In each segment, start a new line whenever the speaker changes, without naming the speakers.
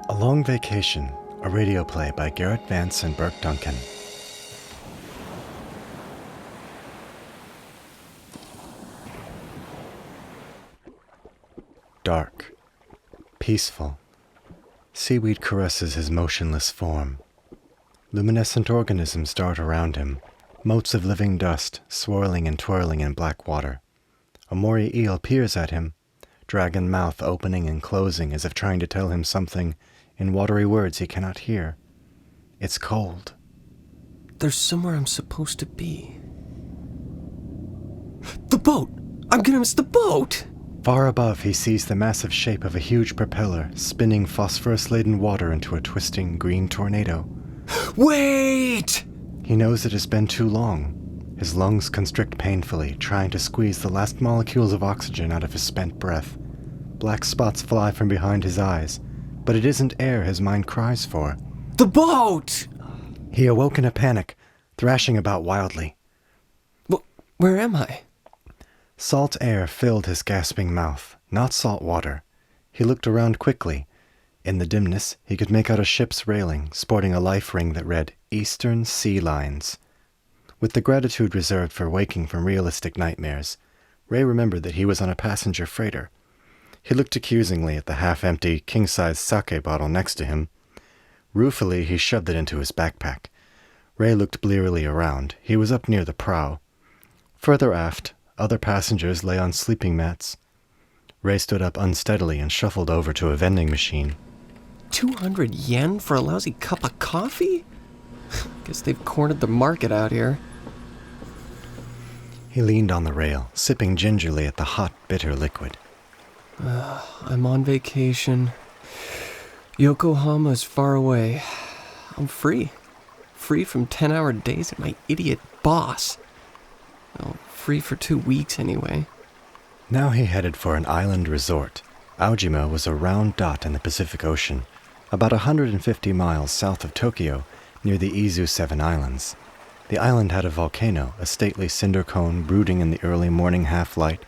A Long Vacation, a radio play by Garrett, Vance, and Birke Duncan. Dark, peaceful. Seaweed caresses his motionless form. Luminescent organisms dart around him, motes of living dust swirling and twirling in black water. A moray eel peers at him, dragon mouth opening and closing as if trying to tell him something in watery words he cannot hear. It's cold.
There's somewhere I'm supposed to be. The boat! I'm gonna miss the boat!
Far above, he sees the massive shape of a huge propeller spinning phosphorus-laden water into a twisting green tornado.
Wait!
He knows it has been too long. His lungs constrict painfully, trying to squeeze the last molecules of oxygen out of his spent breath. Black spots fly from behind his eyes, but it isn't air his mind cries for.
The boat!
He awoke in a panic, thrashing about wildly.
Where am I?
Salt air filled his gasping mouth, not salt water. He looked around quickly. In the dimness, he could make out a ship's railing, sporting a life ring that read, Eastern Sea Lines. With the gratitude reserved for waking from realistic nightmares, Ray remembered that he was on a passenger freighter. He looked accusingly at the half-empty, king-size sake bottle next to him. Ruefully, he shoved it into his backpack. Ray looked blearily around. He was up near the prow. Further aft, other passengers lay on sleeping mats. Ray stood up unsteadily and shuffled over to a vending machine.
200 yen for a lousy cup of coffee? Guess they've cornered the market out here.
He leaned on the rail, sipping gingerly at the hot, bitter liquid.
I'm on vacation. Yokohama is far away. I'm free. Free from 10-hour days at my idiot boss. Well, free for 2 weeks anyway.
Now he headed for an island resort. Aojima was a round dot in the Pacific Ocean, about 150 miles south of Tokyo, near the Izu Seven Islands. The island had a volcano, a stately cinder cone brooding in the early morning half-light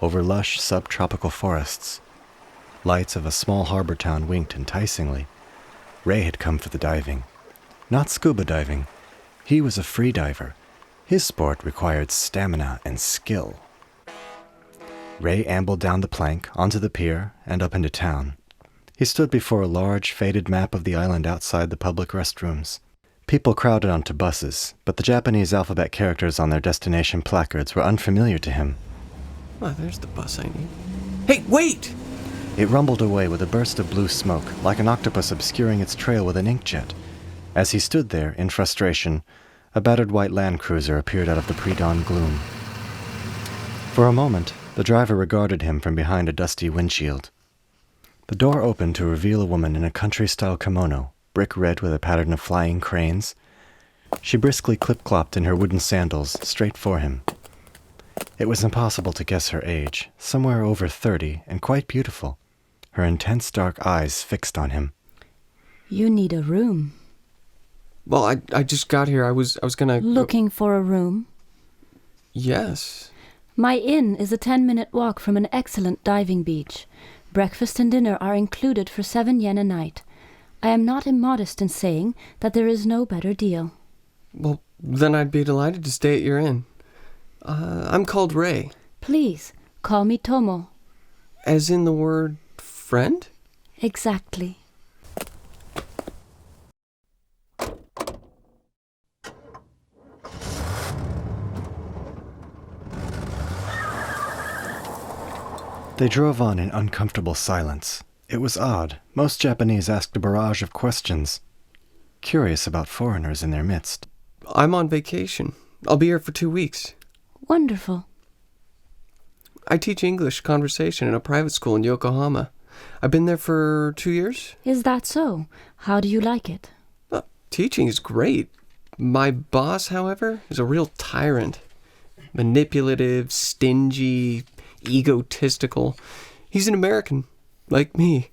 over lush subtropical forests. Lights of a small harbor town winked enticingly. Ray had come for the diving. Not scuba diving. He was a free diver. His sport required stamina and skill. Ray ambled down the plank, onto the pier, and up into town. He stood before a large, faded map of the island outside the public restrooms. People crowded onto buses, but the Japanese alphabet characters on their destination placards were unfamiliar to him.
Oh, there's the bus I need. Hey, wait!
It rumbled away with a burst of blue smoke, like an octopus obscuring its trail with an inkjet. As he stood there, in frustration, a battered white Land Cruiser appeared out of the pre-dawn gloom. For a moment, the driver regarded him from behind a dusty windshield. The door opened to reveal a woman in a country-style kimono, brick red with a pattern of flying cranes. She briskly clip-clopped in her wooden sandals, straight for him. It was impossible to guess her age, somewhere over 30, and quite beautiful, her intense dark eyes fixed on him.
You need a room.
Well, I just got here. I was gonna...
Looking for a room?
Yes.
My inn is a 10-minute walk from an excellent diving beach. Breakfast and dinner are included for 7 yen a night. I am not immodest in saying that there is no better deal.
Well, then I'd be delighted to stay at your inn. I'm called Ray.
Please, call me Tomo.
As in the word friend?
Exactly.
They drove on in uncomfortable silence. It was odd. Most Japanese asked a barrage of questions, curious about foreigners in their midst.
I'm on vacation. I'll be here for 2 weeks.
Wonderful.
I teach English conversation in a private school in Yokohama. I've been there for 2 years.
Is that so? How do you like it?
Teaching is great. My boss, however, is a real tyrant. Manipulative, stingy, egotistical. He's an American, like me.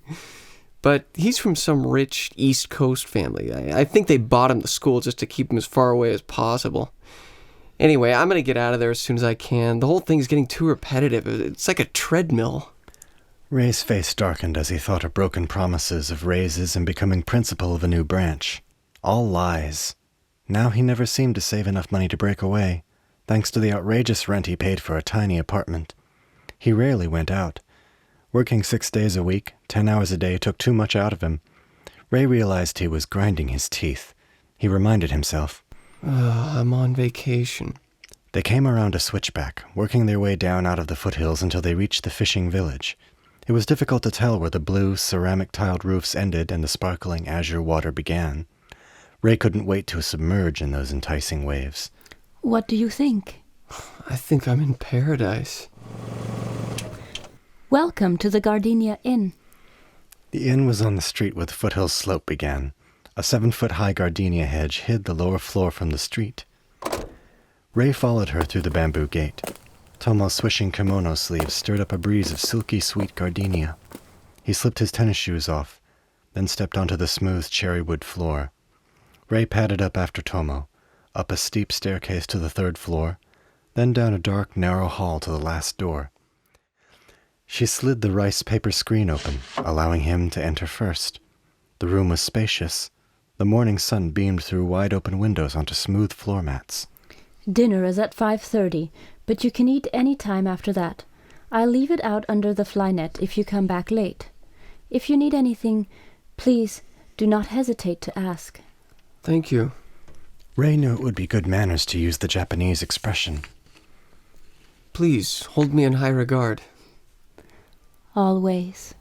But he's from some rich East Coast family. I think they bought him the school just to keep him as far away as possible. Anyway, I'm going to get out of there as soon as I can. The whole thing's getting too repetitive. It's like a treadmill.
Ray's face darkened as he thought of broken promises of raises and becoming principal of a new branch. All lies. Now he never seemed to save enough money to break away, thanks to the outrageous rent he paid for a tiny apartment. He rarely went out. Working 6 days a week, 10 hours a day took too much out of him. Ray realized he was grinding his teeth. He reminded himself.
I'm on vacation.
They came around a switchback, working their way down out of the foothills until they reached the fishing village. It was difficult to tell where the blue, ceramic-tiled roofs ended and the sparkling azure water began. Ray couldn't wait to submerge in those enticing waves.
What do you think?
I think I'm in paradise.
Welcome to the Gardenia Inn.
The inn was on the street where the foothill slope began. A 7-foot-high gardenia hedge hid the lower floor from the street. Ray followed her through the bamboo gate. Tomo's swishing kimono sleeves stirred up a breeze of silky sweet gardenia. He slipped his tennis shoes off, then stepped onto the smooth cherrywood floor. Ray padded up after Tomo, up a steep staircase to the 3rd floor, then down a dark, narrow hall to the last door. She slid the rice paper screen open, allowing him to enter first. The room was spacious. The morning sun beamed through wide-open windows onto smooth floor mats.
Dinner is at 5:30, but you can eat any time after that. I'll leave it out under the fly net if you come back late. If you need anything, please do not hesitate to ask.
Thank you.
Ray knew it would be good manners to use the Japanese expression.
Please hold me in high regard.
Always.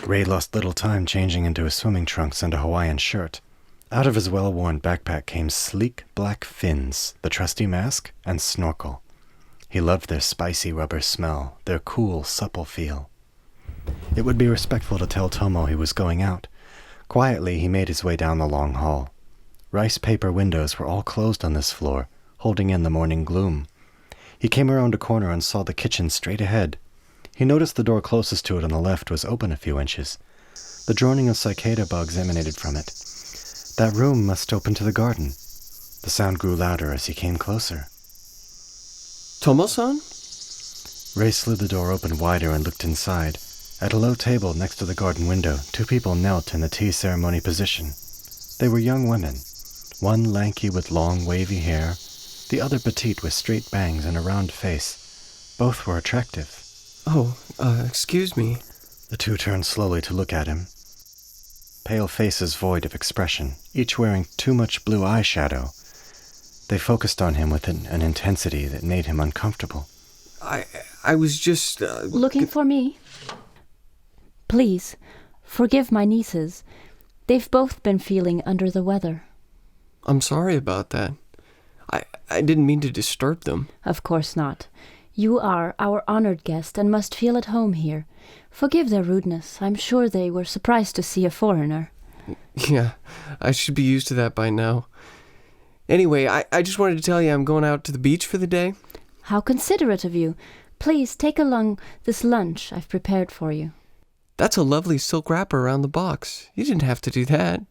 Ray lost little time changing into his swimming trunks and a Hawaiian shirt. Out of his well-worn backpack came sleek black fins, the trusty mask, and snorkel. He loved their spicy rubber smell, their cool, supple feel. It would be respectful to tell Tomo he was going out. Quietly, he made his way down the long hall. Rice paper windows were all closed on this floor, holding in the morning gloom. He came around a corner and saw the kitchen straight ahead. He noticed the door closest to it on the left was open a few inches. The droning of cicada bugs emanated from it. That room must open to the garden. The sound grew louder as he came closer.
Tomo-san?
Ray slid the door open wider and looked inside. At a low table next to the garden window, 2 people knelt in the tea ceremony position. They were young women, one lanky with long, wavy hair, the other petite with straight bangs and a round face. Both were attractive.
Oh, excuse me.
The 2 turned slowly to look at him. Pale faces void of expression, each wearing too much blue eyeshadow. They focused on him with an intensity that made him uncomfortable.
I was just...
Looking for me? Please, forgive my nieces. They've both been feeling under the weather.
I'm sorry about that. I didn't mean to disturb them.
Of course not. You are our honored guest and must feel at home here. Forgive their rudeness. I'm sure they were surprised to see a foreigner.
Yeah, I should be used to that by now. Anyway, I just wanted to tell you I'm going out to the beach for the day.
How considerate of you. Please take along this lunch I've prepared for you.
That's a lovely silk wrapper around the box. You didn't have to do that.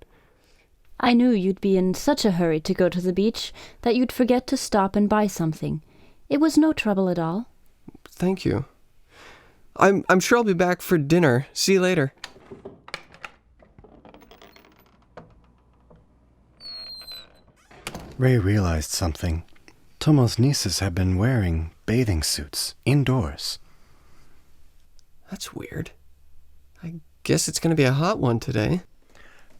I knew you'd be in such a hurry to go to the beach that you'd forget to stop and buy something. It was no trouble at all.
Thank you. I'm sure I'll be back for dinner. See you later.
Ray realized something. Tomo's nieces had been wearing bathing suits indoors.
That's weird. I guess it's going to be a hot one today.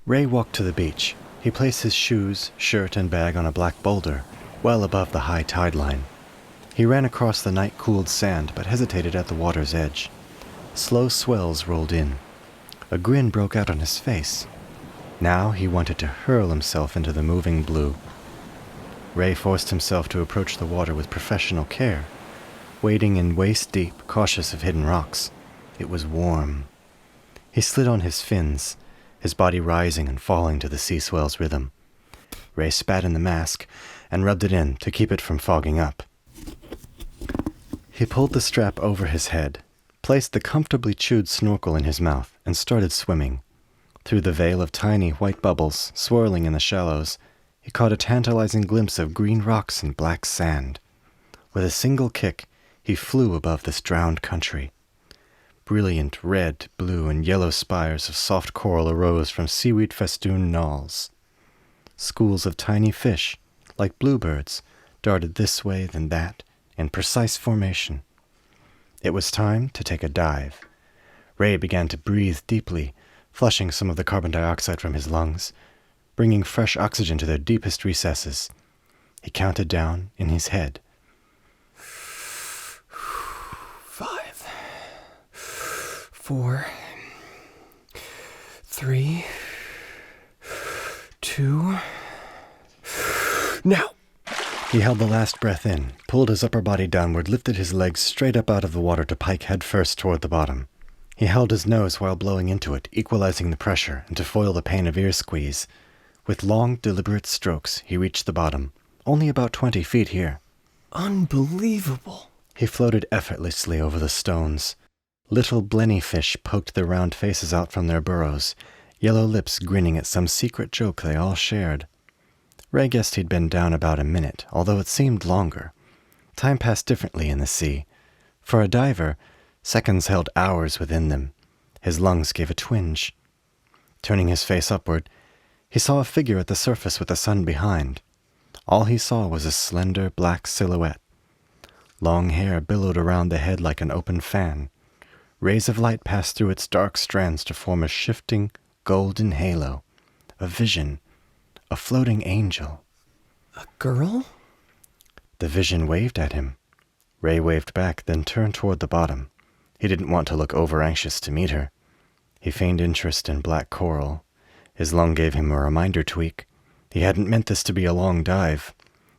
Ray walked to the beach. He placed his shoes, shirt, and bag on a black boulder, well above the high tide line. He ran across the night-cooled sand, but hesitated at the water's edge. Slow swells rolled in. A grin broke out on his face. Now he wanted to hurl himself into the moving blue. Ray forced himself to approach the water with professional care, wading in waist-deep, cautious of hidden rocks. It was warm. He slid on his fins, his body rising and falling to the sea swell's rhythm. Ray spat in the mask and rubbed it in to keep it from fogging up. He pulled the strap over his head, placed the comfortably chewed snorkel in his mouth, and started swimming. Through the veil of tiny white bubbles swirling in the shallows, he caught a tantalizing glimpse of green rocks and black sand. With a single kick, he flew above this drowned country. Brilliant red, blue, and yellow spires of soft coral arose from seaweed-festooned knolls. Schools of tiny fish, like bluebirds, darted this way then that, in precise formation. It was time to take a dive. Ray began to breathe deeply, flushing some of the carbon dioxide from his lungs, bringing fresh oxygen to their deepest recesses. He counted down in his head.
5, 4, 3, 2, now!
He held the last breath in, pulled his upper body downward, lifted his legs straight up out of the water to pike headfirst toward the bottom. He held his nose while blowing into it, equalizing the pressure, and to foil the pain of ear squeeze. With long, deliberate strokes, he reached the bottom, only about 20 feet here.
Unbelievable.
He floated effortlessly over the stones. Little blenny fish poked their round faces out from their burrows, yellow lips grinning at some secret joke they all shared. Ray guessed he'd been down about a minute, although it seemed longer. Time passed differently in the sea. For a diver, seconds held hours within them. His lungs gave a twinge. Turning his face upward, he saw a figure at the surface with the sun behind. All he saw was a slender black silhouette. Long hair billowed around the head like an open fan. Rays of light passed through its dark strands to form a shifting, golden halo. A vision. A floating angel.
A girl?
The vision waved at him. Ray waved back, then turned toward the bottom. He didn't want to look over-anxious to meet her. He feigned interest in black coral. His lung gave him a reminder tweak. He hadn't meant this to be a long dive.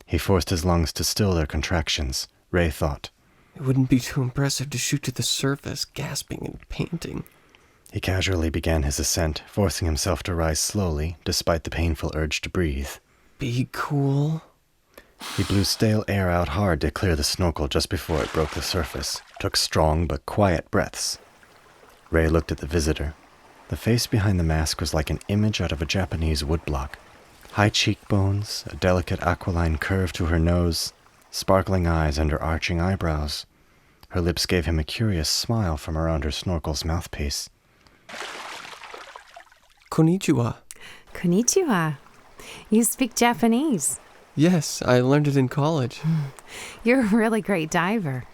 He forced his lungs to still their contractions, Ray thought.
It wouldn't be too impressive to shoot to the surface, gasping and panting.
He casually began his ascent, forcing himself to rise slowly, despite the painful urge to breathe.
Be cool.
He blew stale air out hard to clear the snorkel just before it broke the surface, took strong but quiet breaths. Ray looked at the visitor. The face behind the mask was like an image out of a Japanese woodblock. High cheekbones, a delicate aquiline curve to her nose, sparkling eyes under arching eyebrows. Her lips gave him a curious smile from around her snorkel's mouthpiece.
Konnichiwa.
Konnichiwa. You speak Japanese.
Yes, I learned it in college.
You're a really great diver.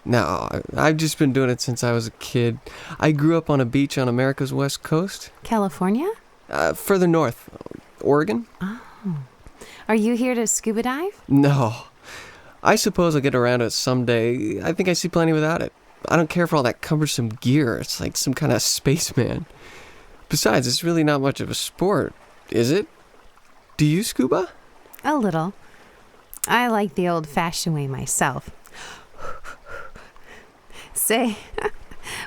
No, I've just been doing it since I was a kid. I grew up on a beach on America's west coast.
California?
Further north. Oregon?
Oh. Are you here to scuba dive?
No. I suppose I'll get around to it someday. I think I see plenty without it. I don't care for all that cumbersome gear. It's like some kind of spaceman. Besides, it's really not much of a sport, is it? Do you scuba?
A little. I like the old-fashioned way myself. Say,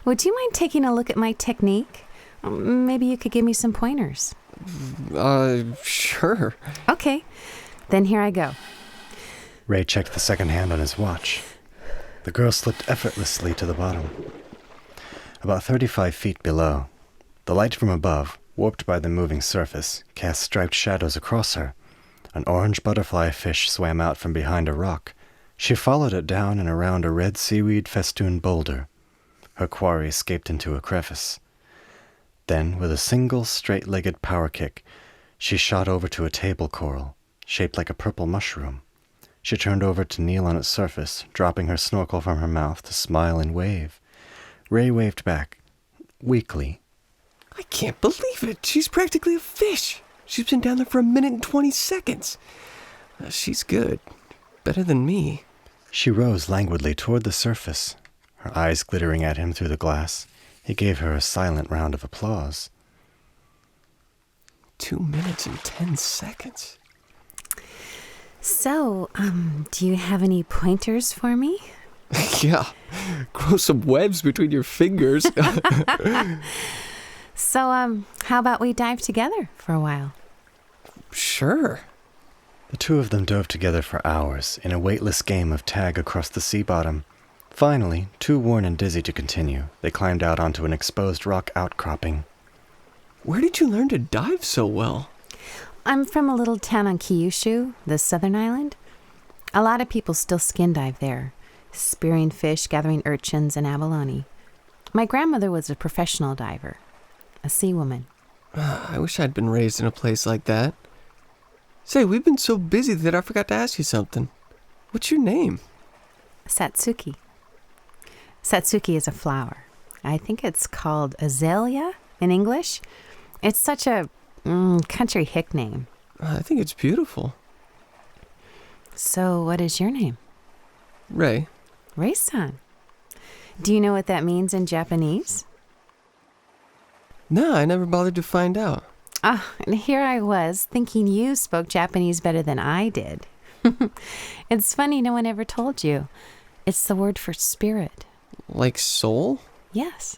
would you mind taking a look at my technique? Maybe you could give me some pointers.
Sure.
Okay, then here I go.
Ray checked the second hand on his watch. The girl slipped effortlessly to the bottom. About 35 feet below, the light from above, warped by the moving surface, cast striped shadows across her. An orange butterfly fish swam out from behind a rock. She followed it down and around a red seaweed-festooned boulder. Her quarry escaped into a crevice. Then, with a single straight-legged power kick, she shot over to a table coral, shaped like a purple mushroom. She turned over to kneel on its surface, dropping her snorkel from her mouth to smile and wave. Ray waved back, weakly.
I can't believe it. She's practically a fish. She's been down there for 1 minute and 20 seconds. She's good. Better than me.
She rose languidly toward the surface, her eyes glittering at him through the glass. He gave her a silent round of applause.
2 minutes and 10 seconds.
So, do you have any pointers for me?
Yeah. Grow some webs between your fingers.
So, how about we dive together for a while?
Sure.
The two of them dove together for hours in a weightless game of tag across the sea bottom. Finally, too worn and dizzy to continue, they climbed out onto an exposed rock outcropping.
Where did you learn to dive so well?
I'm from a little town on Kyushu, the southern island. A lot of people still skin dive there, spearing fish, gathering urchins, and abalone. My grandmother was a professional diver, a sea woman.
I wish I'd been raised in a place like that. Say, we've been so busy that I forgot to ask you something. What's your name?
Satsuki. Satsuki is a flower. I think it's called azalea in English. It's such a country hick name.
I think it's beautiful.
So what is your name?
Ray.
Ray-san. Do you know what that means in Japanese?
No, I never bothered to find out.
And here I was thinking you spoke Japanese better than I did. It's funny no one ever told you. It's the word for spirit.
Like soul?
Yes.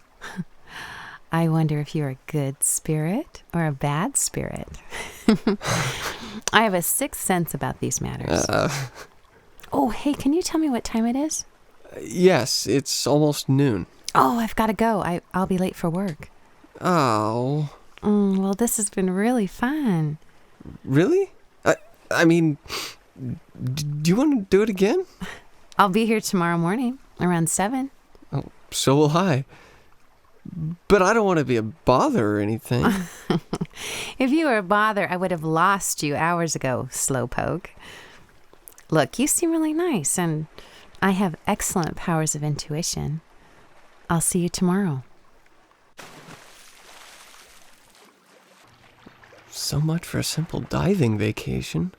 I wonder if you're a good spirit or a bad spirit. I have a sixth sense about these matters. Oh, hey, can you tell me what time it is?
Yes, it's almost noon.
Oh, I've got to go. I'll be late for work.
Oh.
Well, this has been really fun.
Really? I mean, do you want to do it again?
I'll be here tomorrow morning around 7.
Oh, so will I. But I don't want to be a bother or anything.
If you were a bother, I would have lost you hours ago, slowpoke. Look, you seem really nice, and I have excellent powers of intuition. I'll see you tomorrow.
So much for a simple diving vacation.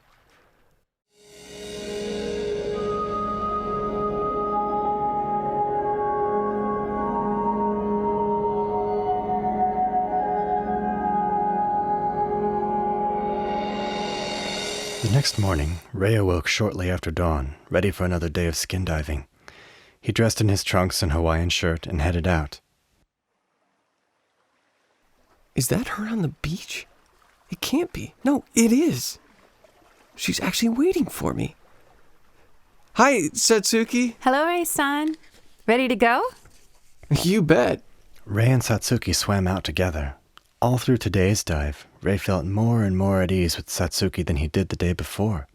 The next morning, Ray awoke shortly after dawn, ready for another day of skin diving. He dressed in his trunks and Hawaiian shirt and headed out.
Is that her on the beach? It can't be. No, it is. She's actually waiting for me. Hi, Satsuki.
Hello, Ray-san. Ready to go?
You bet.
Ray and Satsuki swam out together. All through today's dive, Ray felt more and more at ease with Satsuki than he did the day before.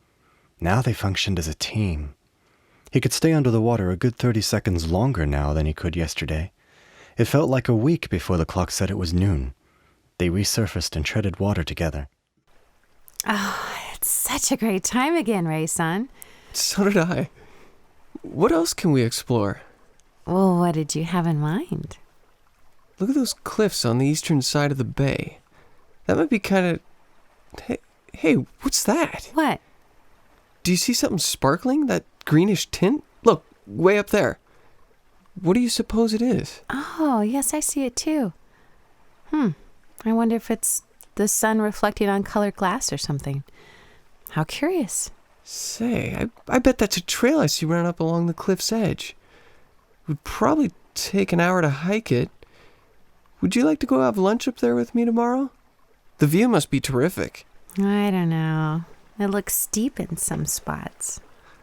Now they functioned as a team. He could stay under the water a good 30 seconds longer now than he could yesterday. It felt like a week before the clock said it was noon. They resurfaced and treaded water together.
Oh, it's such a great time again, Ray-san.
So did I. What else can we explore?
Well, what did you have in mind?
Look at those cliffs on the eastern side of the bay. That might be kind of... Hey, what's that?
What?
Do you see something sparkling? That greenish tint? Look, way up there. What do you suppose it is?
Oh, yes, I see it too. I wonder if it's the sun reflecting on colored glass or something. How curious.
Say, I bet that's a trail I see run up along the cliff's edge. It would probably take an hour to hike it. Would you like to go have lunch up there with me tomorrow? The view must be terrific.
I don't know. It looks steep in some spots.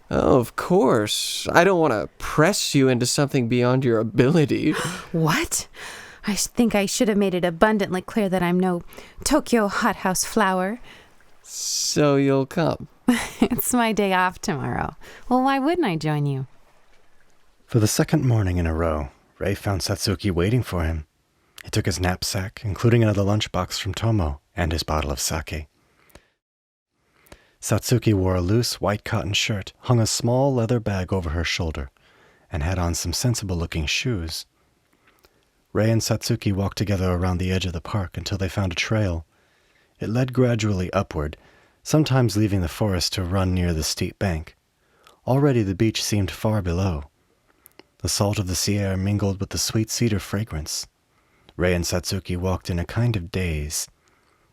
Oh, of course. I don't want to press you into something beyond your ability.
What? I think I should have made it abundantly clear that I'm no Tokyo hothouse flower.
So you'll come.
It's my day off tomorrow. Well, why wouldn't I join you?
For the second morning in a row, Ray found Satsuki waiting for him. He took his knapsack, including another lunchbox from Tomo, and his bottle of sake. Satsuki wore a loose white cotton shirt, hung a small leather bag over her shoulder, and had on some sensible-looking shoes. Ray and Satsuki walked together around the edge of the park until they found a trail. It led gradually upward, sometimes leaving the forest to run near the steep bank. Already the beach seemed far below. The salt of the sea air mingled with the sweet cedar fragrance. Ray and Satsuki walked in a kind of daze.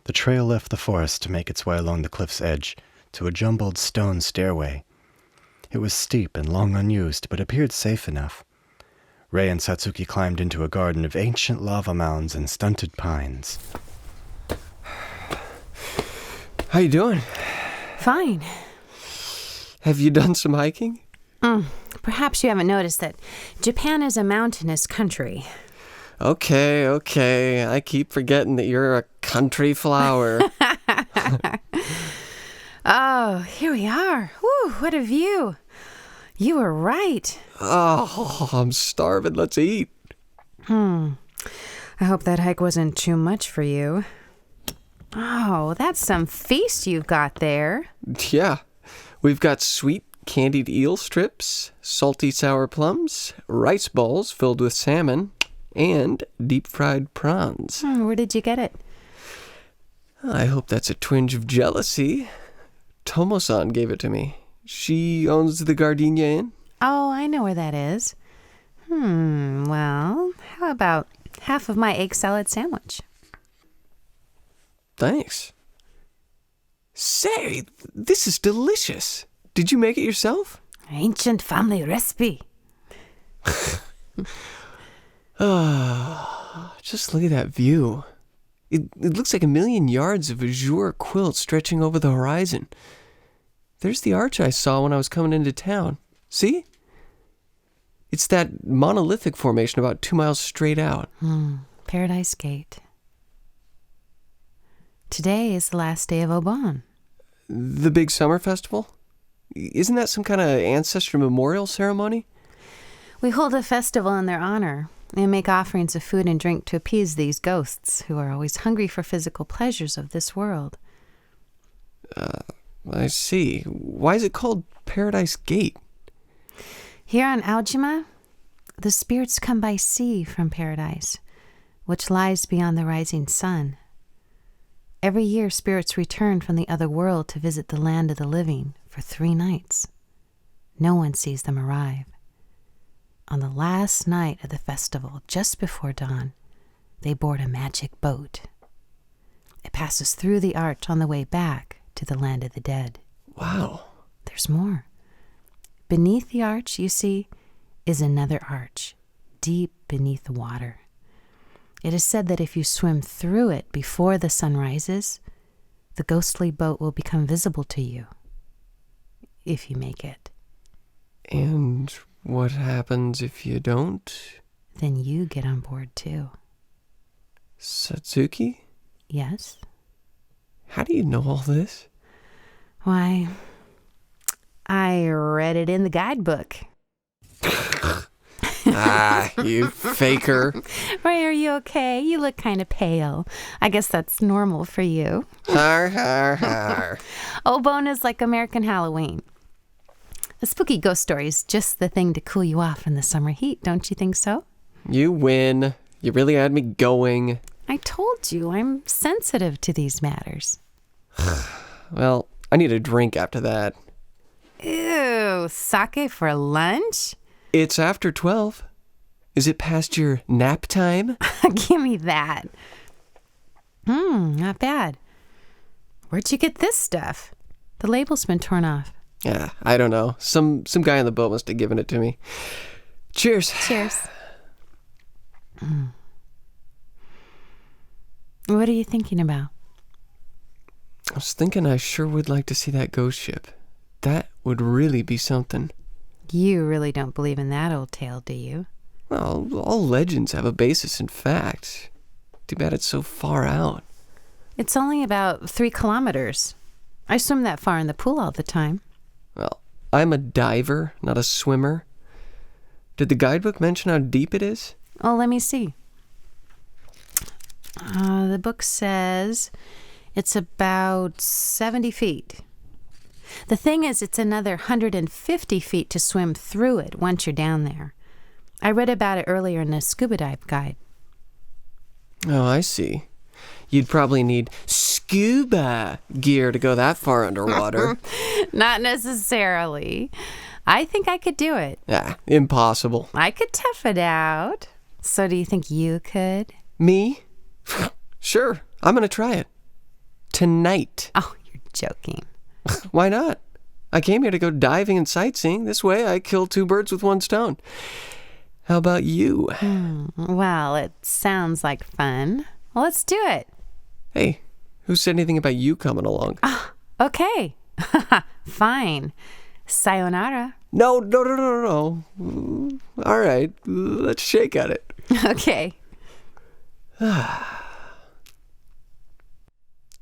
The trail left the forest to make its way along the cliff's edge to a jumbled stone stairway. It was steep and long unused, but appeared safe enough. Ray and Satsuki climbed into a garden of ancient lava mounds and stunted pines.
How you doing?
Fine.
Have you done some hiking?
Perhaps you haven't noticed that Japan is a mountainous country.
Okay. I keep forgetting that you're a country flower.
Oh, here we are. Whew, what a view. You were right.
Oh, I'm starving. Let's eat.
I hope that hike wasn't too much for you. Oh, that's some feast you've got there.
Yeah. We've got sweet candied eel strips, salty sour plums, rice balls filled with salmon, and deep-fried prawns.
Where did you get it?
I hope that's a twinge of jealousy. Tomo-san gave it to me. She owns the Gardenia Inn.
Oh, I know where that is. Well, how about half of my egg salad sandwich?
Thanks. Say, this is delicious. Did you make it yourself?
Ancient family recipe.
Just look at that view. It looks like 1,000,000 yards of azure quilt stretching over the horizon. There's the arch I saw when I was coming into town. See? It's that monolithic formation about 2 miles straight out.
Paradise Gate. Today is the last day of Obon.
The big summer festival? Isn't that some kind of ancestor memorial ceremony?
We hold a festival in their honor and make offerings of food and drink to appease these ghosts who are always hungry for physical pleasures of this world.
I see. Why is it called Paradise Gate?
Here on Aojima, the spirits come by sea from paradise, which lies beyond the rising sun. Every year, spirits return from the other world to visit the land of the living for 3 nights. No one sees them arrive. On the last night of the festival, just before dawn, they board a magic boat. It passes through the arch on the way back to the land of the dead.
Wow.
There's more. Beneath the arch, you see, is another arch, deep beneath the water. It is said that if you swim through it before the sun rises, the ghostly boat will become visible to you, if you make it.
And what happens if you don't?
Then you get on board too.
Satsuki?
Yes?
How do you know all this?
Why, I read it in the guidebook.
You faker.
Ray, are you okay? You look kind of pale. I guess that's normal for you.
Har, har, har.
Obon is like American Halloween. A spooky ghost story is just the thing to cool you off in the summer heat, don't you think so?
You win. You really had me going.
I told you, I'm sensitive to these matters.
Well, I need a drink after that.
Ew, sake for lunch?
It's after 12. Is it past your nap time?
Give me that. Not bad. Where'd you get this stuff? The label's been torn off.
Yeah, I don't know. Some guy on the boat must have given it to me. Cheers.
Cheers. What are you thinking about?
I was thinking I sure would like to see that ghost ship. That would really be something.
You really don't believe in that old tale, do you?
Well, all legends have a basis in fact. Too bad it's so far out.
It's only about 3 kilometers. I swim that far in the pool all the time.
Well, I'm a diver, not a swimmer. Did the guidebook mention how deep it is?
Oh, let me see. The book says it's about 70 feet. The thing is, it's another 150 feet to swim through it once you're down there. I read about it earlier in a scuba dive guide.
Oh, I see. You'd probably need scuba gear to go that far underwater.
Not necessarily. I think I could do it.
Ah, impossible.
I could tough it out. So do you think you could?
Me? Sure, I'm gonna try it. Tonight.
Oh, you're joking.
Why not? I came here to go diving and sightseeing. This way I kill 2 birds with 1 stone. How about you?
Well, it sounds like fun. Well, let's do it.
Hey, who said anything about you coming along?
Okay. Fine. Sayonara.
No. All right, let's shake at it.
Okay.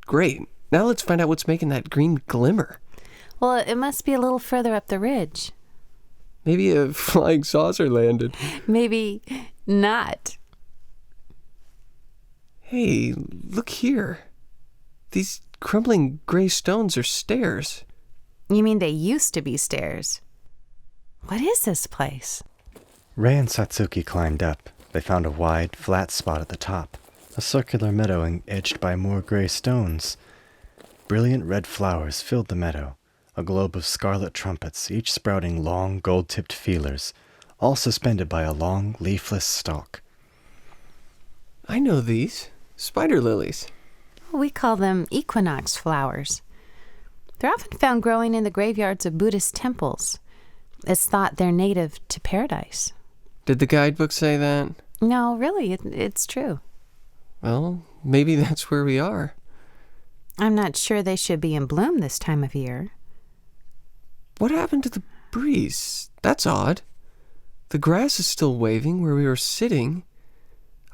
Great. Now let's find out what's making that green glimmer.
Well, it must be a little further up the ridge.
Maybe a flying saucer landed.
Maybe not.
Hey, look here. These crumbling gray stones are stairs.
You mean they used to be stairs? What is this place?
Ray and Satsuki climbed up. They found a wide, flat spot at the top, a circular meadow edged by more gray stones. Brilliant red flowers filled the meadow, a globe of scarlet trumpets, each sprouting long, gold-tipped feelers, all suspended by a long, leafless stalk.
I know these. Spider lilies.
We call them equinox flowers. They're often found growing in the graveyards of Buddhist temples. It's thought they're native to paradise.
Did the guidebook say that?
No, really, it's true.
Well, maybe that's where we are.
I'm not sure they should be in bloom this time of year.
What happened to the breeze? That's odd. The grass is still waving where we were sitting.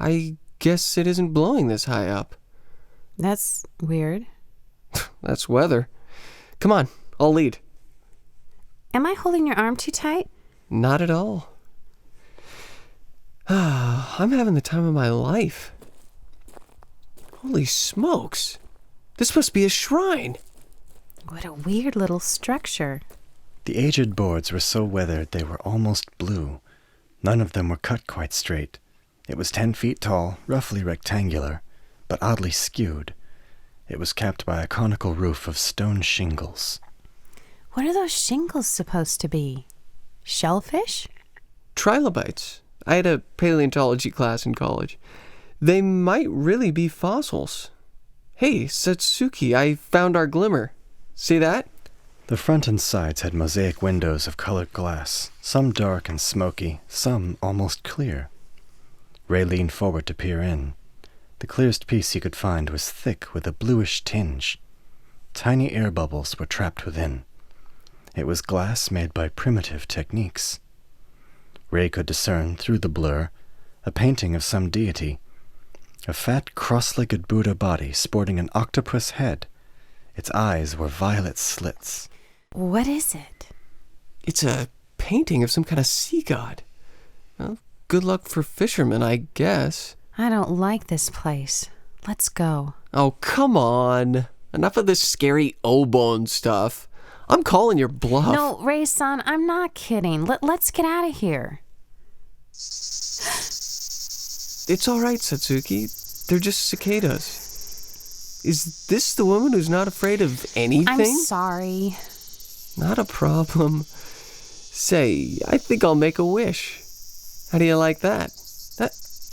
I guess it isn't blowing this high up.
That's weird.
That's weather. Come on, I'll lead.
Am I holding your arm too tight?
Not at all. I'm having the time of my life. Holy smokes. This must be a shrine.
What a weird little structure.
The aged boards were so weathered they were almost blue. None of them were cut quite straight. It was 10 feet tall, roughly rectangular, but oddly skewed. It was capped by a conical roof of stone shingles.
What are those shingles supposed to be? Shellfish?
Trilobites. I had a paleontology class in college. They might really be fossils. Hey, Satsuki, I found our glimmer. See that?
The front and sides had mosaic windows of colored glass, some dark and smoky, some almost clear. Ray leaned forward to peer in. The clearest piece he could find was thick with a bluish tinge. Tiny air bubbles were trapped within. It was glass made by primitive techniques. Ray could discern, through the blur, a painting of some deity. A fat, cross-legged Buddha body sporting an octopus head. Its eyes were violet slits.
What is it?
It's a painting of some kind of sea god. Well, good luck for fishermen, I guess.
I don't like this place. Let's go.
Oh, come on. Enough of this scary Obon stuff. I'm calling your bluff.
No, Ray-san, I'm not kidding. Let's get out of here.
It's all right, Satsuki. They're just cicadas. Is this the woman who's not afraid of anything?
I'm sorry.
Not a problem. Say, I think I'll make a wish. How do you like that?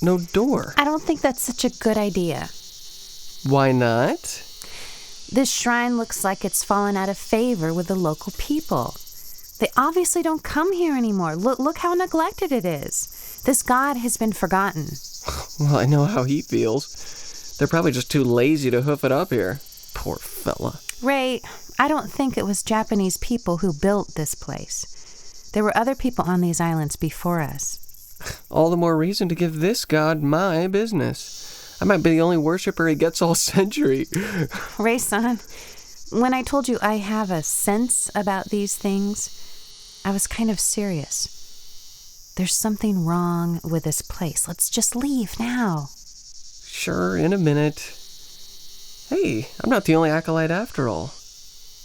No door.
I don't think that's such a good idea.
Why not?
This shrine looks like it's fallen out of favor with the local people. They obviously don't come here anymore. Look how neglected it is. This god has been forgotten.
Well, I know how he feels. They're probably just too lazy to hoof it up here. Poor fella.
Ray, I don't think it was Japanese people who built this place. There were other people on these islands before us.
All the more reason to give this god my business. I might be the only worshiper he gets all century.
Ray-san, when I told you I have a sense about these things, I was kind of serious. There's something wrong with this place. Let's just leave now.
Sure, in a minute. Hey, I'm not the only acolyte after all.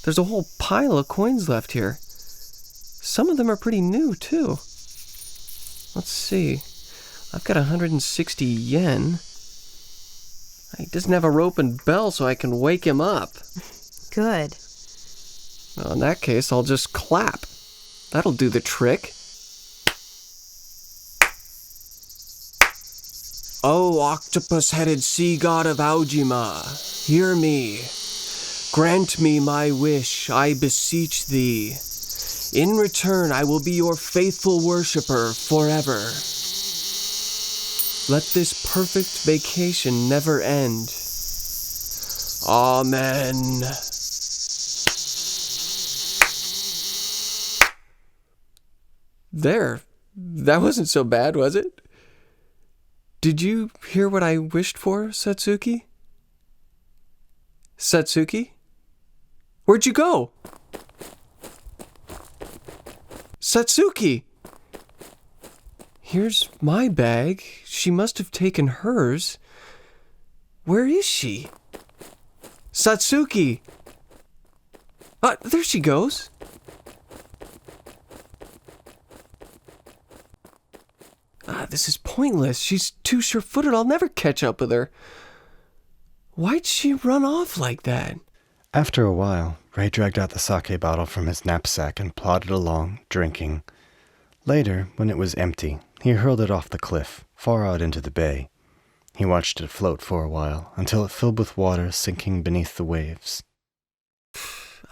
There's a whole pile of coins left here. Some of them are pretty new, too. Let's see. I've got 160 yen. He doesn't have a rope and bell so I can wake him up.
Good.
Well, in that case, I'll just clap. That'll do the trick. O octopus-headed sea god of Aojima, hear me. Grant me my wish, I beseech thee. In return, I will be your faithful worshipper forever. Let this perfect vacation never end. Amen. There. That wasn't so bad, was it? Did you hear what I wished for, Satsuki? Satsuki? Where'd you go? Satsuki! Here's my bag. She must have taken hers. Where is she? Satsuki! There she goes. This is pointless. She's too sure-footed. I'll never catch up with her. Why'd she run off like that?
After a while, Ray dragged out the sake bottle from his knapsack and plodded along, drinking. Later, when it was empty, he hurled it off the cliff, far out into the bay. He watched it float for a while, until it filled with water sinking beneath the waves.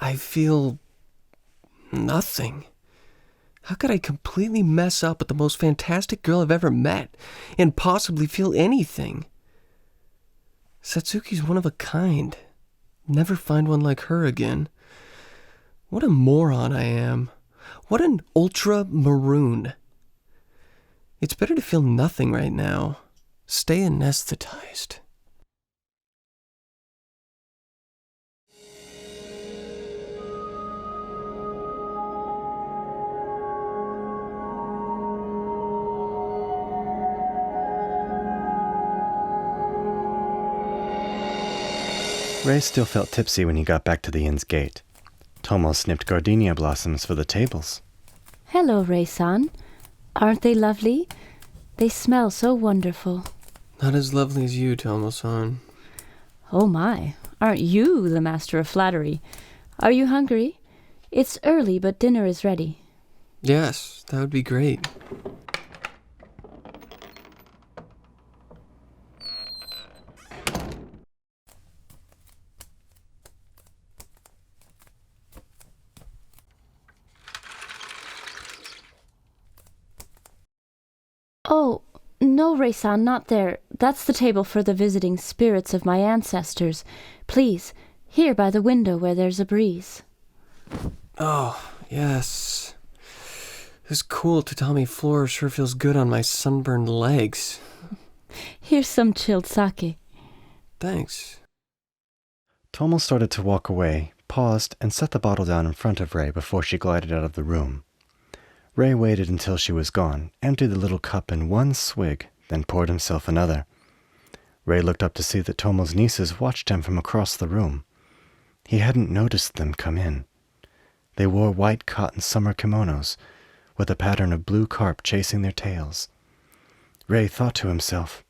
I feel nothing. How could I completely mess up with the most fantastic girl I've ever met and possibly feel anything? Satsuki's one of a kind. Never find one like her again. What a moron I am. What an ultra maroon. It's better to feel nothing right now. Stay anesthetized.
Ray still felt tipsy when he got back to the inn's gate. Tomo snipped gardenia blossoms for the tables.
Hello, Ray-san. Aren't they lovely? They smell so wonderful.
Not as lovely as you, Tomo-san.
Oh my, aren't you the master of flattery? Are you hungry? It's early, but dinner is ready.
Yes, that would be great.
Oh, no, Ray-san, not there. That's the table for the visiting spirits of my ancestors. Please, here by the window where there's a breeze.
Oh, yes. This cool tatami floor sure feels good on my sunburned legs.
Here's some chilled sake.
Thanks.
Tomo started to walk away, paused, and set the bottle down in front of Ray before she glided out of the room. Ray waited until she was gone, emptied the little cup in one swig, then poured himself another. Ray looked up to see that Tomo's nieces watched him from across the room. He hadn't noticed them come in. They wore white cotton summer kimonos, with a pattern of blue carp chasing their tails. Ray thought to himself,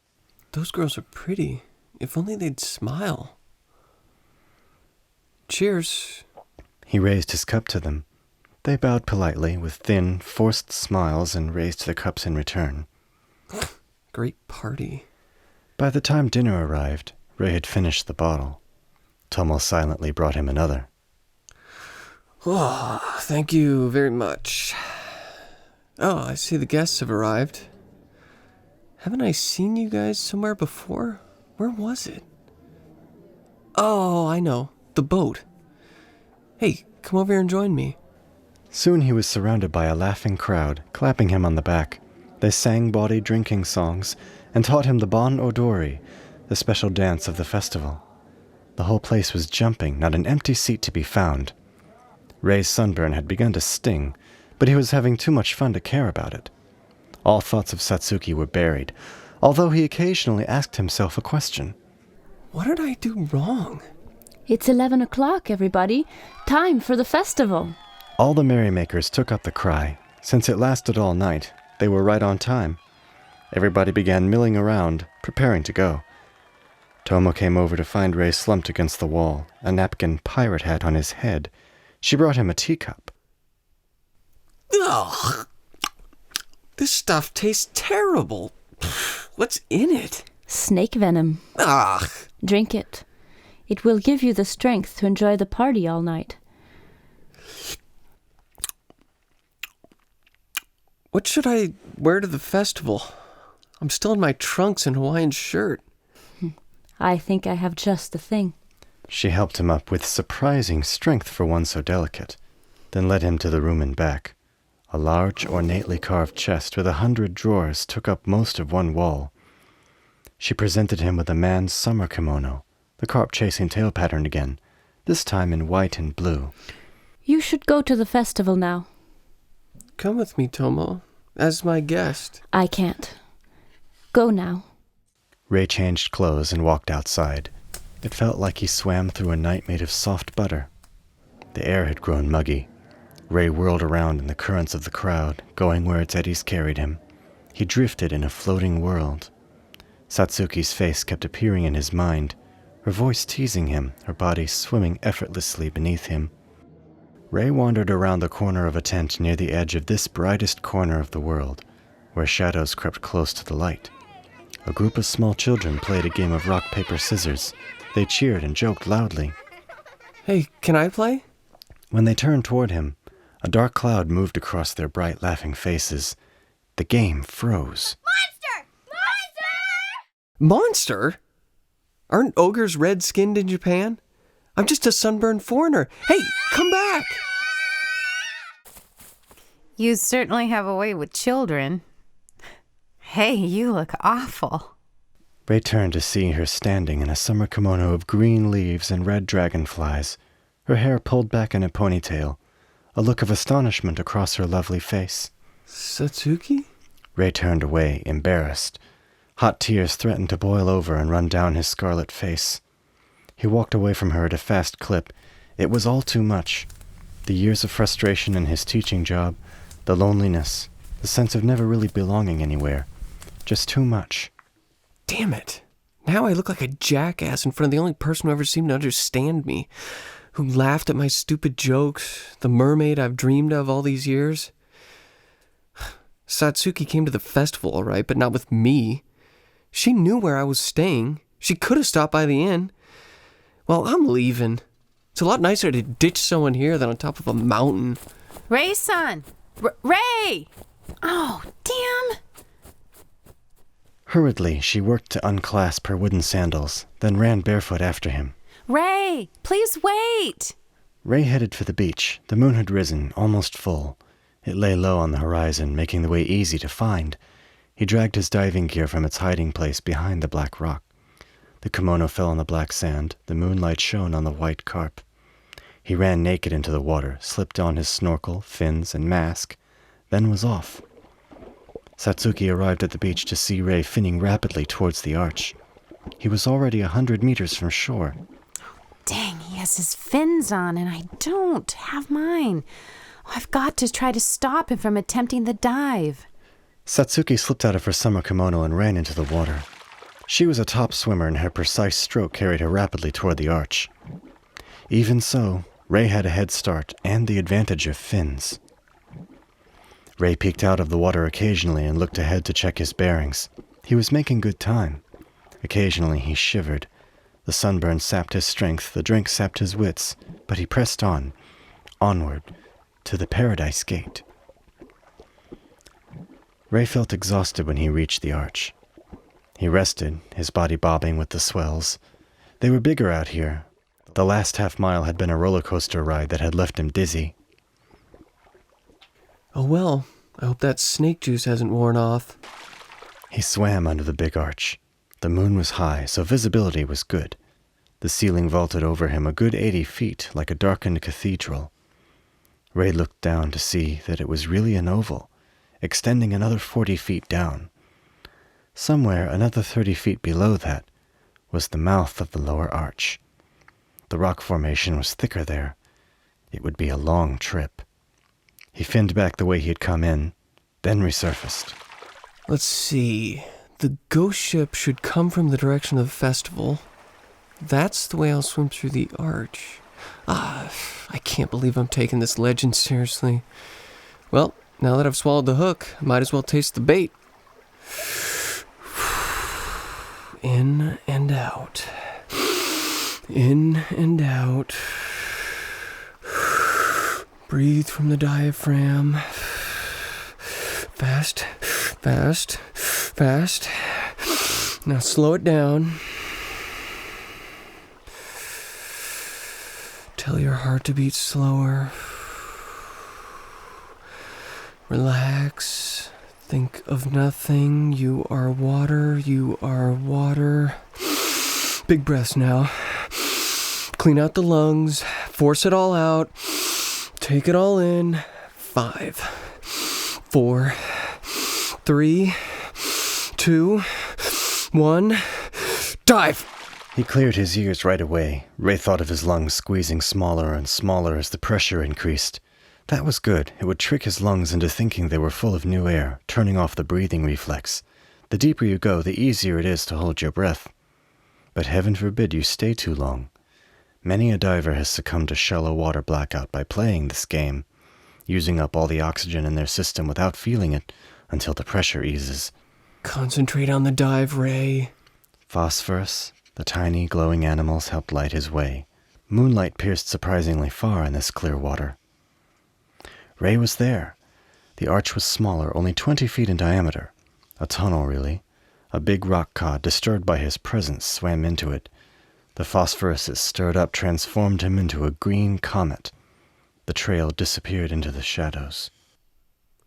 Those girls are pretty. If only they'd smile. Cheers.
He raised his cup to them. They bowed politely, with thin, forced smiles, and raised their cups in return.
Great party.
By the time dinner arrived, Ray had finished the bottle. Tomo silently brought him another.
Oh, thank you very much. Oh, I see the guests have arrived. Haven't I seen you guys somewhere before? Where was it? Oh, I know. The boat. Hey, come over here and join me.
Soon he was surrounded by a laughing crowd, clapping him on the back. They sang bawdy drinking songs and taught him the bon odori, the special dance of the festival. The whole place was jumping, not an empty seat to be found. Ray's sunburn had begun to sting, but he was having too much fun to care about it. All thoughts of Satsuki were buried, although he occasionally asked himself a question.
What did I do wrong?
It's 11 o'clock, everybody. Time for the festival.
All the merrymakers took up the cry. Since it lasted all night, they were right on time. Everybody began milling around, preparing to go. Tomo came over to find Ray slumped against the wall, a napkin pirate hat on his head. She brought him a teacup.
Ugh! This stuff tastes terrible. What's in it?
Snake venom.
Ugh!
Drink it. It will give you the strength to enjoy the party all night.
What should I wear to the festival? I'm still in my trunks and Hawaiian shirt.
I think I have just the thing.
She helped him up with surprising strength for one so delicate, then led him to the room and back. A large, ornately carved chest with 100 drawers took up most of one wall. She presented him with a man's summer kimono, the carp-chasing tail pattern again, this time in white and blue.
You should go to the festival now.
Come with me, Tomo, as my guest.
I can't. Go now.
Ray changed clothes and walked outside. It felt like he swam through a night made of soft butter. The air had grown muggy. Ray whirled around in the currents of the crowd, going where its eddies carried him. He drifted in a floating world. Satsuki's face kept appearing in his mind, her voice teasing him, her body swimming effortlessly beneath him. Ray wandered around the corner of a tent near the edge of this brightest corner of the world, where shadows crept close to the light. A group of small children played a game of rock, paper, scissors. They cheered and joked loudly.
Hey, can I play?
When they turned toward him, a dark cloud moved across their bright, laughing faces. The game froze.
Monster! Monster!
Monster? Aren't ogres red-skinned in Japan? I'm just a sunburned foreigner. Hey, come back!
You certainly have a way with children. Hey, you look awful.
Ray turned to see her standing in a summer kimono of green leaves and red dragonflies, her hair pulled back in a ponytail, a look of astonishment across her lovely face.
Satsuki?
Ray turned away, embarrassed. Hot tears threatened to boil over and run down his scarlet face. He walked away from her at a fast clip. It was all too much. The years of frustration in his teaching job, the loneliness, the sense of never really belonging anywhere. Just too much.
Damn it. Now I look like a jackass in front of the only person who ever seemed to understand me, who laughed at my stupid jokes, the mermaid I've dreamed of all these years. Satsuki came to the festival, all right, but not with me. She knew where I was staying. She could have stopped by the inn. Well, I'm leaving. It's a lot nicer to ditch someone here than on top of a mountain.
Ray-san! Ray! Oh, damn!
Hurriedly, she worked to unclasp her wooden sandals, then ran barefoot after him.
Ray, please wait!
Ray headed for the beach. The moon had risen, almost full. It lay low on the horizon, making the way easy to find. He dragged his diving gear from its hiding place behind the black rock. The kimono fell on the black sand. The moonlight shone on the white carp. He ran naked into the water, slipped on his snorkel, fins, and mask, then was off. Satsuki arrived at the beach to see Ray finning rapidly towards the arch. He was already 100 meters from shore.
Dang, he has his fins on, and I don't have mine. I've got to try to stop him from attempting the dive.
Satsuki slipped out of her summer kimono and ran into the water. She was a top swimmer, and her precise stroke carried her rapidly toward the arch. Even so, Ray had a head start and the advantage of fins. Ray peeked out of the water occasionally and looked ahead to check his bearings. He was making good time. Occasionally he shivered. The sunburn sapped his strength, the drink sapped his wits, but he pressed on, onward, to the Paradise Gate. Ray felt exhausted when he reached the arch. He rested, his body bobbing with the swells. They were bigger out here. The last half-mile had been a roller coaster ride that had left him dizzy.
Oh well, I hope that snake juice hasn't worn off.
He swam under the big arch. The moon was high, so visibility was good. The ceiling vaulted over him a good 80 feet, like a darkened cathedral. Ray looked down to see that it was really an oval, extending another 40 feet down. Somewhere another 30 feet below that was the mouth of the lower arch. The rock formation was thicker there. It would be a long trip. He finned back the way he had come in, then resurfaced.
Let's see. The ghost ship should come from the direction of the festival. That's the way I'll swim through the arch. I can't believe I'm taking this legend seriously. Well, now that I've swallowed the hook, I might as well taste the bait. In and out. In and out. Breathe from the diaphragm. Fast, fast, fast. Now slow it down. Tell your heart to beat slower. Relax. Think of nothing. You are water. You are water. Big breaths now. Clean out the lungs. Force it all out. Take it all in. 5, 4, 3, 2, 1. Dive!
He cleared his ears right away. Ray thought of his lungs squeezing smaller and smaller as the pressure increased. That was good. It would trick his lungs into thinking they were full of new air, turning off the breathing reflex. The deeper you go, the easier it is to hold your breath. But heaven forbid you stay too long. Many a diver has succumbed to shallow water blackout by playing this game, using up all the oxygen in their system without feeling it until the pressure eases.
Concentrate on the dive, Ray.
Phosphorus, the tiny glowing animals helped light his way. Moonlight pierced surprisingly far in this clear water. Ray was there. The arch was smaller, only 20 feet in diameter. A tunnel, really. A big rock cod, disturbed by his presence, swam into it. The phosphorus it stirred up transformed him into a green comet. The trail disappeared into the shadows.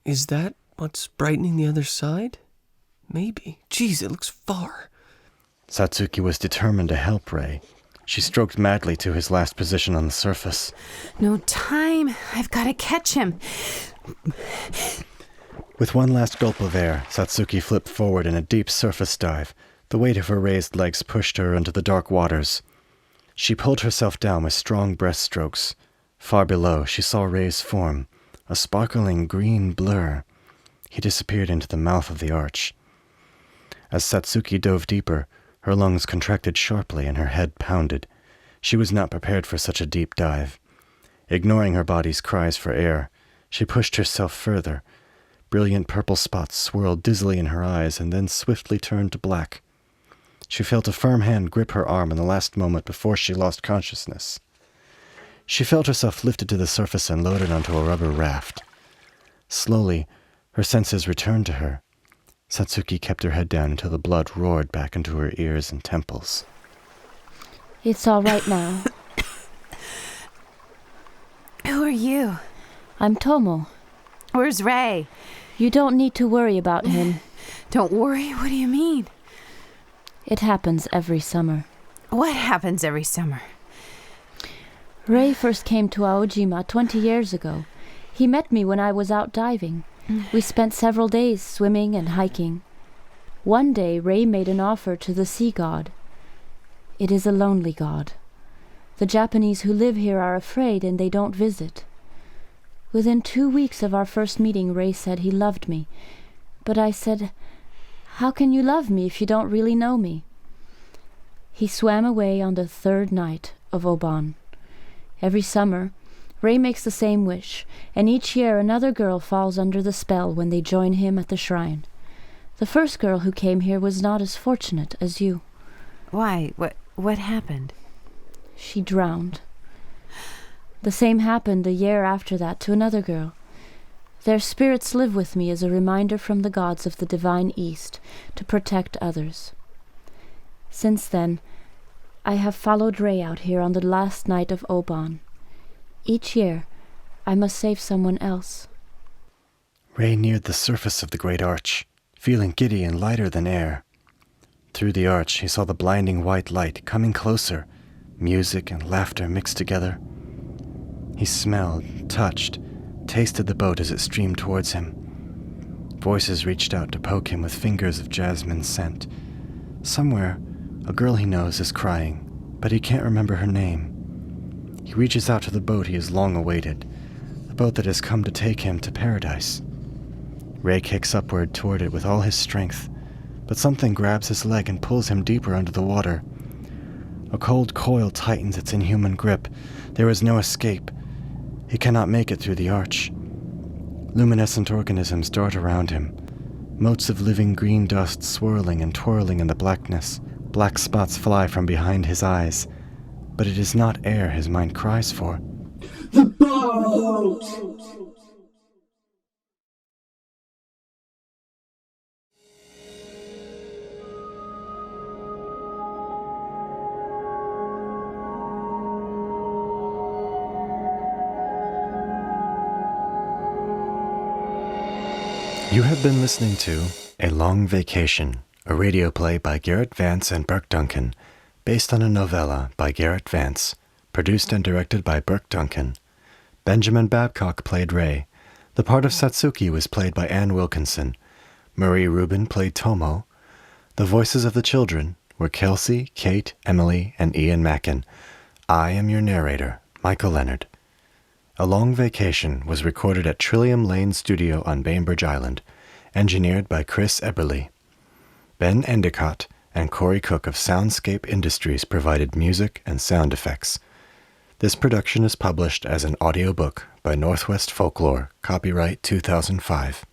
Is that what's brightening the other side? Maybe. Geez, it looks far.
Satsuki was determined to help Ray. She stroked madly to his last position on the surface.
No time. I've got to catch him.
With one last gulp of air, Satsuki flipped forward in a deep surface dive. The weight of her raised legs pushed her into the dark waters. She pulled herself down with strong breaststrokes. Far below, she saw Ray's form, a sparkling green blur. He disappeared into the mouth of the arch. As Satsuki dove deeper, her lungs contracted sharply and her head pounded. She was not prepared for such a deep dive. Ignoring her body's cries for air, she pushed herself further. Brilliant purple spots swirled dizzily in her eyes and then swiftly turned to black. She felt a firm hand grip her arm in the last moment before she lost consciousness. She felt herself lifted to the surface and loaded onto a rubber raft. Slowly, her senses returned to her. Satsuki kept her head down until the blood roared back into her ears and temples.
It's all right now.
Who are you?
I'm Tomo.
Where's Ray?
You don't need to worry about him.
Don't worry? What do you mean?
It happens every summer.
What happens every summer?
Ray first came to Aojima 20 years ago. He met me when I was out diving. We spent several days swimming and hiking. One day, Ray made an offer to the sea god. It is a lonely god. The Japanese who live here are afraid and they don't visit. Within 2 weeks of our first meeting, Ray said he loved me. But I said, "How can you love me if you don't really know me?" He swam away on the 3rd night of Oban. Every summer, Ray makes the same wish, and each year another girl falls under the spell when they join him at the shrine. The first girl who came here was not as fortunate as you.
Why? What happened?
She drowned. The same happened a year after that to another girl. Their spirits live with me as a reminder from the gods of the divine East to protect others. Since then, I have followed Ray out here on the last night of Oban. Each year, I must save someone else.
Ray neared the surface of the great arch, feeling giddy and lighter than air. Through the arch, he saw the blinding white light coming closer, music and laughter mixed together. He smelled, touched, tasted the boat as it streamed towards him. Voices reached out to poke him with fingers of jasmine scent. Somewhere, a girl he knows is crying, but he can't remember her name. He reaches out to the boat he has long awaited, the boat that has come to take him to paradise. Ray kicks upward toward it with all his strength, but something grabs his leg and pulls him deeper under the water. A cold coil tightens its inhuman grip. There is no escape. He cannot make it through the arch. Luminescent organisms dart around him, motes of living green dust swirling and twirling in the blackness. Black spots fly from behind his eyes, but it is not air his mind cries for.
The boat!
You have been listening to A Long Vacation, a radio play by Garrett, Vance, and Birke Duncan, based on a novella by Garrett, Vance, produced and directed by Birke Duncan. Benjamin Babcock played Ray. The part of Satsuki was played by Ann Wilkinson. Marie Rubin played Tomo. The voices of the children were Kelsey, Kate, Emily, and Ian Mackin. I am your narrator, Michael Leonard. A Long Vacation was recorded at Trillium Lane Studio on Bainbridge Island, engineered by Chris Eberly. Ben Endicott and Corey Cook of Soundscape Industries provided music and sound effects. This production is published as an audiobook by Northwest Folklore, copyright 2005.